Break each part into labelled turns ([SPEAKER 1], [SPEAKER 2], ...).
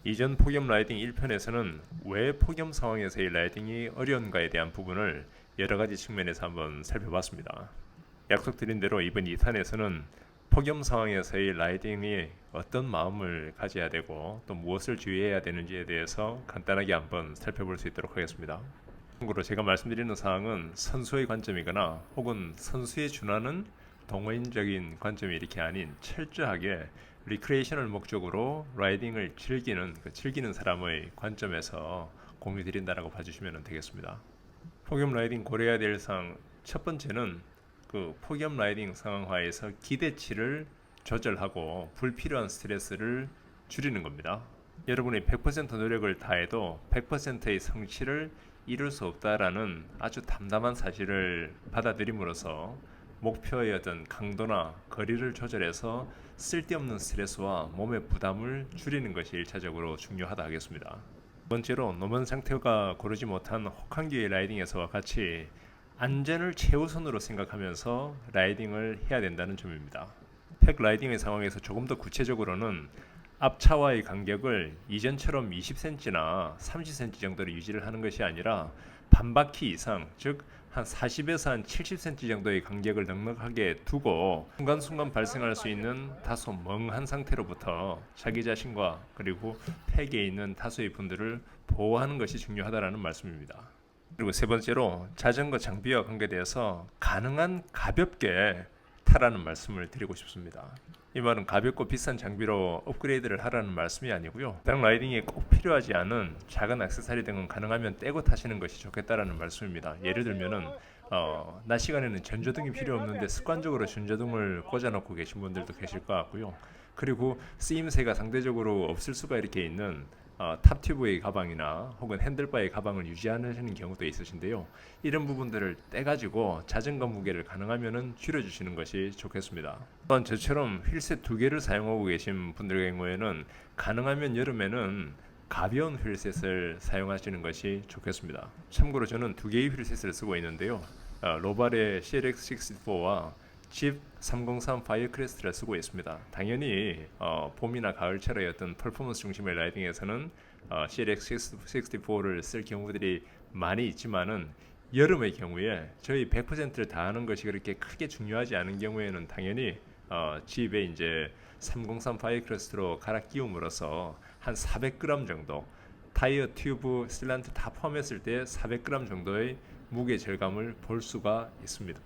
[SPEAKER 1] 이전 폭염 라이딩 1편에서는 왜 폭염 상황에서의 라이딩이 어려운가에 대한 부분을 여러 가지 측면에서 한번 살펴봤습니다. 약속드린 대로 이번 2탄에서는 폭염 상황에서의 라이딩이 어떤 마음을 가져야 되고 또 무엇을 주의해야 되는지에 대해서 간단하게 한번 살펴볼 수 있도록 하겠습니다. 참고로 제가 말씀드리는 사항은 선수의 관점이거나 혹은 선수에 준하는 동호인적인 관점이 이렇게 아닌 철저하게 리크레이셔널 목적으로 라이딩을 즐기는 사람의 관점에서 공유 드린다라고 봐주시면 되겠습니다. 폭염 라이딩 고려해야 될 사항 첫 번째는 그 폭염 라이딩 상황하에서 기대치를 조절하고 불필요한 스트레스를 줄이는 겁니다. 여러분이 100% 노력을 다해도 100%의 성취를 이룰 수 없다라는 아주 담담한 사실을 받아들임으로써 목표의 어떤 강도나 거리를 조절해서 쓸데없는 스트레스와 몸의 부담을 줄이는 것이 1차적으로 중요하다 하겠습니다. 두 번째로 노면 상태가 고르지 못한 혹한기의 라이딩에서와 같이 안전을 최우선으로 생각하면서 라이딩을 해야 된다는 점입니다. 팩 라이딩의 상황에서 조금 더 구체적으로는 앞차와의 간격을 이전처럼 20cm나 30cm 정도로 유지를 하는 것이 아니라 반바퀴 이상, 즉 한 40에서 한 70cm 정도의 간격을 넉넉하게 두고 순간순간 발생할 수 있는 다소 멍한 상태로부터 자기 자신과 그리고 팩에 있는 다수의 분들을 보호하는 것이 중요하다는 말씀입니다. 그리고 세 번째로 자전거 장비와 관계되어서 가능한 가볍게 타라는 말씀을 드리고 싶습니다. 이 말은 가볍고 비싼 장비로 업그레이드를 하라는 말씀이 아니고요. 해당 라이딩에 꼭 필요하지 않은 작은 액세서리 등은 가능하면 떼고 타시는 것이 좋겠다라는 말씀입니다. 예를 들면은 낮 시간에는 전조등이 필요 없는데 습관적으로 전조등을 꽂아놓고 계신 분들도 계실 것 같고요. 그리고 쓰임새가 상대적으로 없을 수가 이렇게 있는 탑튜브의 가방이나 혹은 핸들바의 가방을 유지하시는 경우도 있으신데요. 이런 부분들을 떼가지고 자전거 무게를 가능하면 줄여주시는 것이 좋겠습니다. 또한 저처럼 휠셋 2개를 사용하고 계신 분들의 경우에는 가능하면 여름에는 가벼운 휠셋을 사용하시는 것이 좋겠습니다. 참고로 저는 2개의 휠셋을 쓰고 있는데요. 로발의 CLX64와 집 303 파이어크레스트를 쓰고 있습니다. 당연히 봄이나 가을철의 어떤 퍼포먼스 중심의 라이딩에서는 CLX64를 쓸 경우들이 많이 있지만은 여름의 경우에 저희 100%를 다하는 것이 그렇게 크게 중요하지 않은 경우에는 당연히 집에 이제 303 파이어크레스트로 갈아 끼움으로써 한 400g 정도 타이어, 튜브, 실란트 다 포함했을 때 400g 정도의 무게 절감을 볼 수가 있습니다.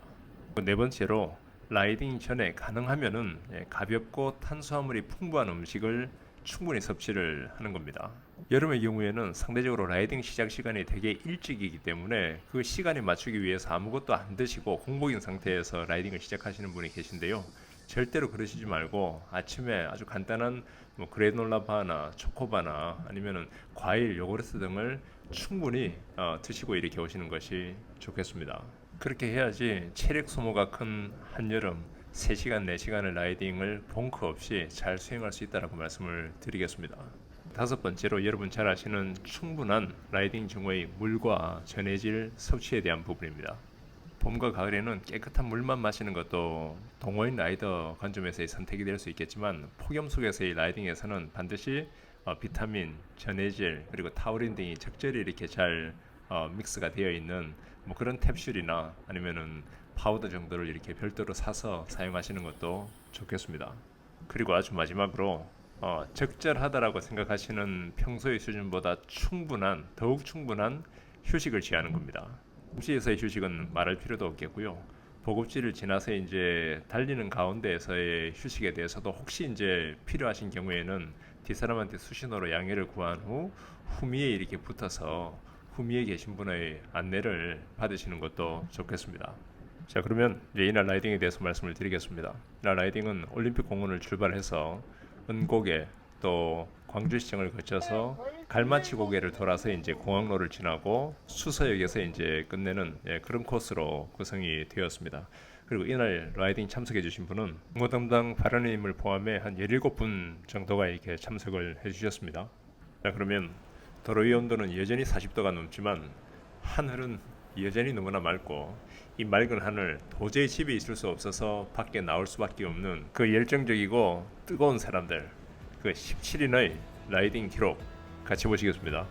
[SPEAKER 1] 네 번째로 라이딩 전에 가능하면은 가볍고 탄수화물이 풍부한 음식을 충분히 섭취를 하는 겁니다. 여름의 경우에는 상대적으로 라이딩 시작 시간이 되게 일찍이기 때문에 그 시간에 맞추기 위해서 아무것도 안 드시고 공복인 상태에서 라이딩을 시작하시는 분이 계신데요. 절대로 그러시지 말고 아침에 아주 간단한 그래놀라 바나 초코바나 아니면은 과일, 요구르트 등을 충분히 드시고 이렇게 오시는 것이 좋겠습니다. 그렇게 해야지 체력 소모가 큰 한여름 3시간, 4시간의 라이딩을 봉크 없이 잘 수행할 수 있다고 말씀을 드리겠습니다. 다섯 번째로 여러분 잘 아시는 충분한 라이딩 중의 물과 전해질 섭취에 대한 부분입니다. 봄과 가을에는 깨끗한 물만 마시는 것도 동호인 라이더 관점에서의 선택이 될 수 있겠지만 폭염 속에서의 라이딩에서는 반드시 비타민, 전해질 그리고 타우린 등이 적절히 이렇게 잘 믹스가 되어 있는 그런 캡슐이나 아니면은 파우더 정도를 이렇게 별도로 사서 사용하시는 것도 좋겠습니다. 그리고 아주 마지막으로 적절하다라고 생각하시는 평소의 수준보다 더욱 충분한 휴식을 취하는 겁니다. 홈시에서의 휴식은 말할 필요도 없겠고요. 보급지를 지나서 이제 달리는 가운데에서의 휴식에 대해서도 혹시 이제 필요하신 경우에는 뒷사람한테 수신호로 양해를 구한 후 후미에 이렇게 붙어서 후미에 계신 분의 안내를 받으시는 것도 좋겠습니다. 자, 그러면 이제 이날 라이딩에 대해서 말씀을 드리겠습니다. 이날 라이딩은 올림픽 공원을 출발해서 은고개 또 광주시청을 거쳐서 갈마치 고개를 돌아서 이제 공항로를 지나고 수서역에서 이제 끝내는 그런 코스로 구성이 되었습니다. 그리고 이날 라이딩 참석해 주신 분은 공모 담당 발언인님을 포함해 한 17분 정도가 이렇게 참석을 해 주셨습니다. 자, 그러면 도로 위 온도는 여전히 40도가 넘지만 하늘은 여전히 너무나 맑고 이 맑은 하늘 도저히 집에 있을 수 없어서 밖에 나올 수밖에 없는 그 열정적이고 뜨거운 사람들 그 17인의 라이딩 기록 같이 보시겠습니다.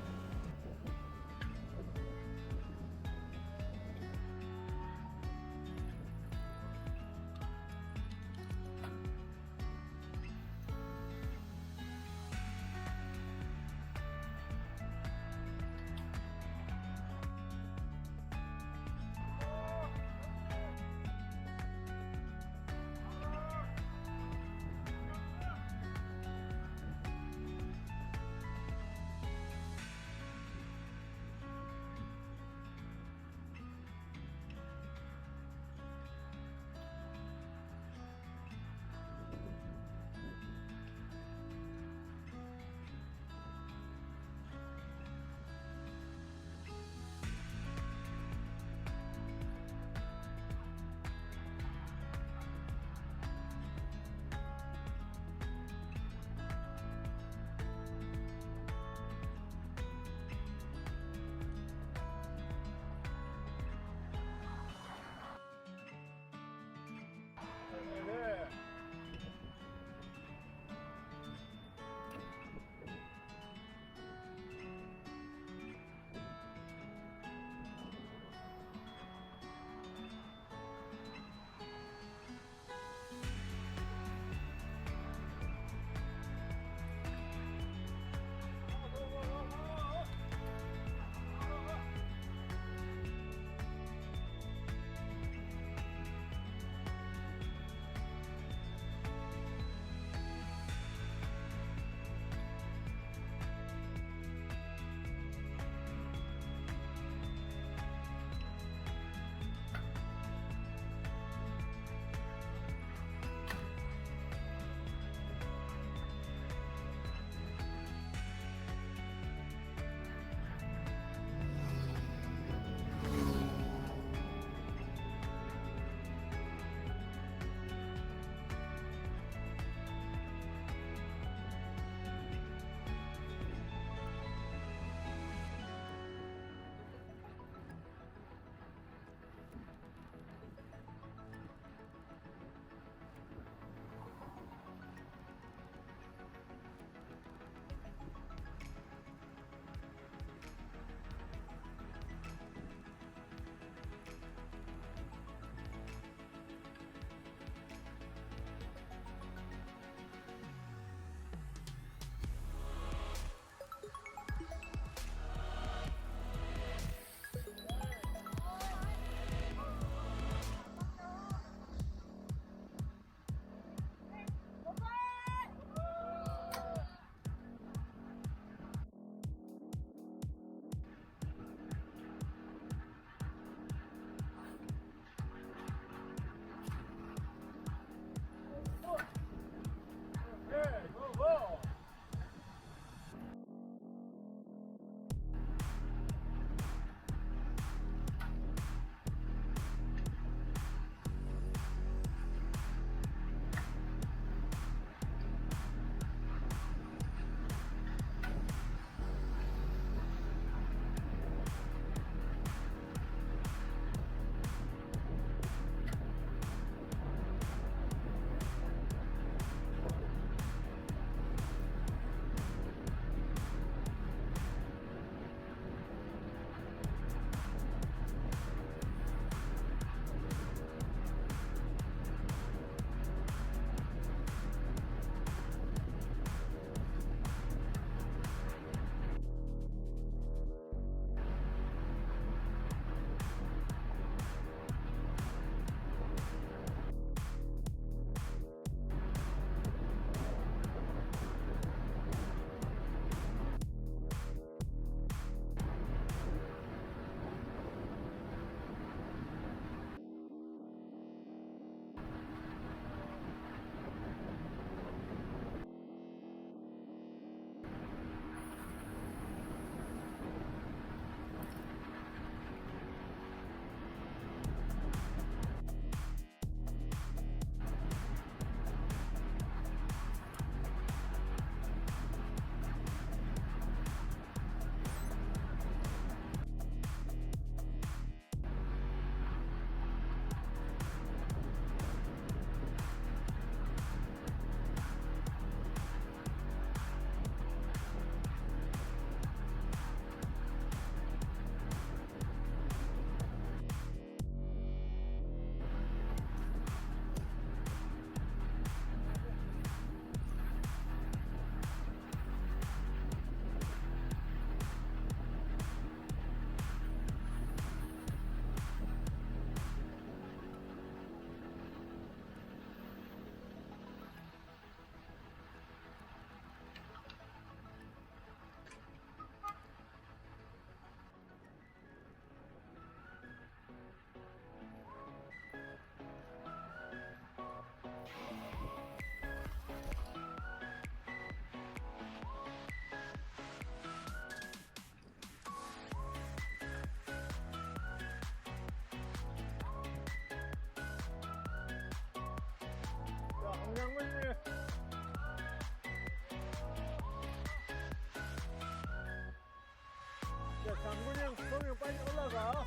[SPEAKER 2] 장군이 형, 수성이 형 빨리 올라가.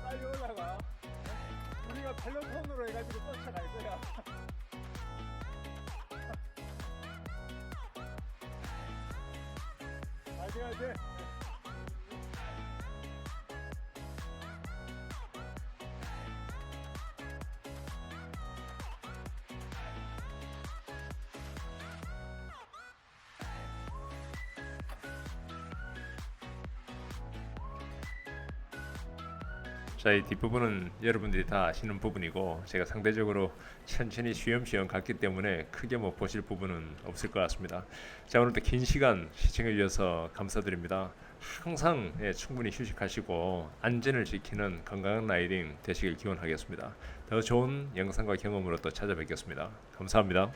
[SPEAKER 2] 빨리 올라가. 우리가 펠로톤으로 해가지고 쫓아갈 거야. 화이팅 화이팅.
[SPEAKER 1] 자, 이 뒷부분은 여러분들이 다 아시는 부분이고 제가 상대적으로 천천히 쉬엄쉬엄 갔기 때문에 크게 뭐 보실 부분은 없을 것 같습니다. 자, 오늘도 긴 시간 시청해 주셔서 감사드립니다. 항상 충분히 휴식하시고 안전을 지키는 건강한 라이딩 되시길 기원하겠습니다. 더 좋은 영상과 경험으로 또 찾아뵙겠습니다. 감사합니다.